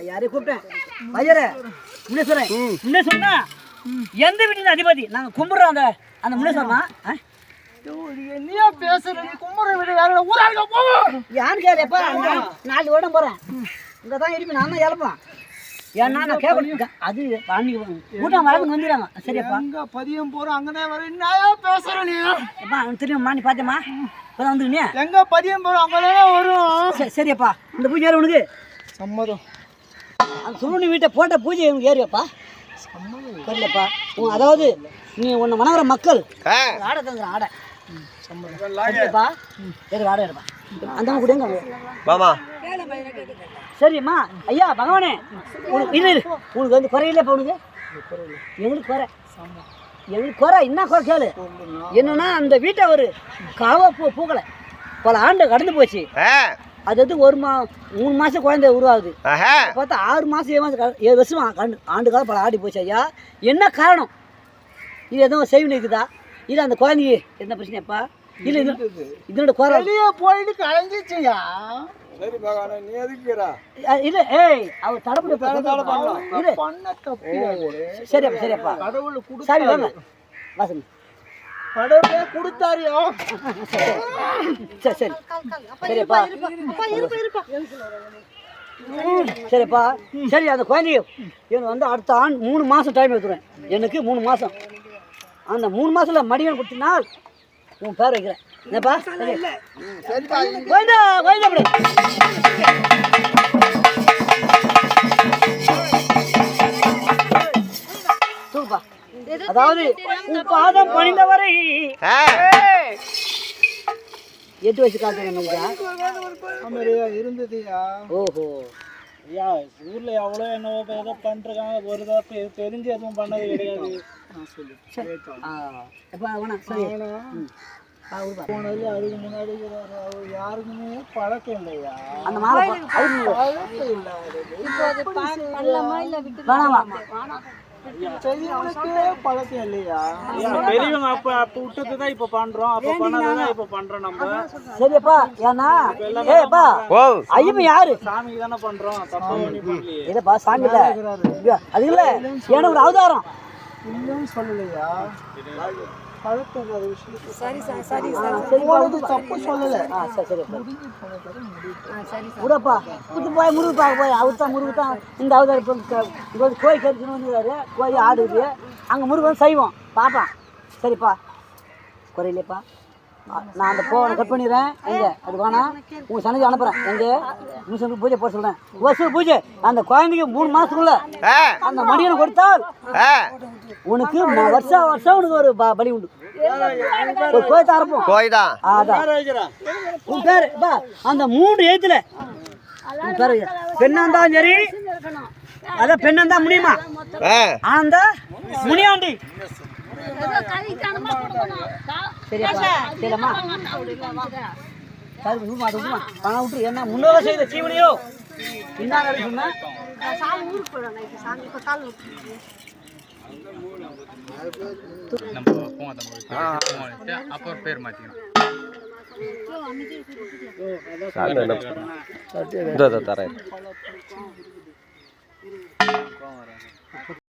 யாரையும் கூப்பிட்டேன் ஐயரே முனேஸ்வரன் முனேஸ்வரனா எந்த வீட்டின் அதிபதி நாங்கள் கும்பிட்றோம் அந்த முனேஸ்வரனா என்னையா பேசுற நீ கும்பிட்ற வீடு யாரோட ஊராக போவோம் யான்னு கேட்கப்பா நாலு ஓடம் போகிறேன் இங்கே தான் இருப்பேன் நான் தான் இழப்பேன் ஏன்னா நான் கேட்க அது அன்னைக்கு கூட்டம் வளர்ந்து வந்துடுறாங்க சரியாப்பா அங்கே பதியம் போகிறோம் அங்கே தான் வர என்னையா பேசுற நீ எப்பா தெரியுமா நீ பார்த்தேம்மா இப்போ தான் வந்துருங்க எங்கே பதியம் போகிறோம் அங்கே தான் வரும் சரியாப்பா இந்த பூஜை ஏறு உனக்கு சம்மதம் அந்த சுருணி வீட்டை போட்ட பூஜை உனக்கு ஏறியாப்பா தெரியலப்பா அதாவது நீ உன்னை மனவர மக்கள் ஆடை தங்குற ஆடை சரிப்பா எதுக்கு ஆடை எடுப்பா அந்த கொடுங்க மாமா சரிம்மா ஐயா பகவானே உனக்கு இல்லை உனக்கு வந்து குறையில்லப்பா உனக்கு எங்களுக்கு குறை எங்களுக்கு குறை என்ன குறை கேளு என்னன்னா அந்த வீட்டை ஒரு பூக்கலை பல ஆண்டு கடந்து போச்சு அது ஒரு 3 மாதம் குழந்தை உருவாகுது பார்த்தா 6 மாதம் 7 வருஷம் ஆண்டு காலம் பல ஆடி போச்சு ஐயா என்ன காரணம் இது எதுவும் செய்வி இருக்குதா இல்லை அந்த குழந்தைக்கு என்ன பிரச்சனைப்பா இல்லை இதனோட குறை போயிட்டு கலைஞ்சிச்சியா சரி பகவானே நீ எதுக்குறா இல்லை ஏய் அவர் தடப்பட சரியாப்பா சரியாப்பா கடவுள் சாமி வாங்க வாசன் கடவுளே கொடுத்தாரியா சரி சரி சரிப்பா சரிப்பா சரி அந்த குழந்தைய எனக்கு வந்து அடுத்த 3 மாதம் டைம் எடுத்துருவேன் எனக்கு 3 மாதம் அந்த 3 மாதத்தில் மடியன் கொடுத்தீங்கன்னா உன் பேர் வைக்கிறேன் என்னப்பா கோயிந்தா கோயிந்தா அப்படி தூக்குப்பா அதாவது உன் பாதம் பணிந்தவரை 8 வயசு காலத்துல இருந்ததுயா ஓஹோ ஐயா ஊர்ல எவ்வளோ என்னவோ ஏதோ பண்ணிருக்காங்க ஒரு தப்பு தெரிஞ்சு எதுவும் பண்ணது கிடையாது போனது அதுக்கு முன்னாடி யாருக்குமே பழக்கம் இல்லையா அந்த மாலை பழக்கம் இல்லையா பெரியவங்க அப்ப விட்டதுதான் இப்ப பண்றோம் அப்ப பண்ணதான் இப்ப பண்றோம் நம்ம சரிப்பா ஏன்னா ஏப்பா ஐயப்பன் யாரு சாமிக்கு தானே பண்றோம் தப்பா இல்லப்பா சாமி இல்ல அது இல்ல ஏன்னா ஒரு அவதாரம் இல்லைன்னு சொல்லலையா பழக்கம் சரி சரி சரி தப்பு சொல்லல விடப்பா புது போய் முருகு பார்க்க போய் அவர் தான் முருகு தான் இந்த அவதாரம் இப்போ கோயில் கறிக்கணும் வந்துருக்காரு கோயில் ஆடுது அங்கே முருகு வந்து செய்வோம் பார்ப்பான் சரிப்பா குறையிலேப்பா நான் அந்த போனை கட் பண்ணிடுறேன் எங்கே அது வேணாம் உங்கள் சனதி அனுப்புகிறேன் எங்கே முஸ்லிம் பூஜை போட சொல்கிறேன் வருஷம் பூஜை அந்த குழந்தைக்கு 3 மாதத்துக்குள்ள அந்த மடியனை கொடுத்தால் உனக்கு வருஷம் உனக்கு ஒரு பலி உண்டு ஒரு கோயத்தை அரைப்போம் கோய்தான் அதான் உன் பேர் அந்த 3 எழுத்துல உன் பேர் பெண்ணாந்தான் சரி அதான் பெண்ணாந்தான் முடியுமா அந்த முனியாண்டி சரியாப்பா சரிம்மா பணம் விட்டு என்ன முன்னோட செய்த சீவனையோ என்ன சொன்னா அப்போ பேர் மாத்திக்கணும் தரேன்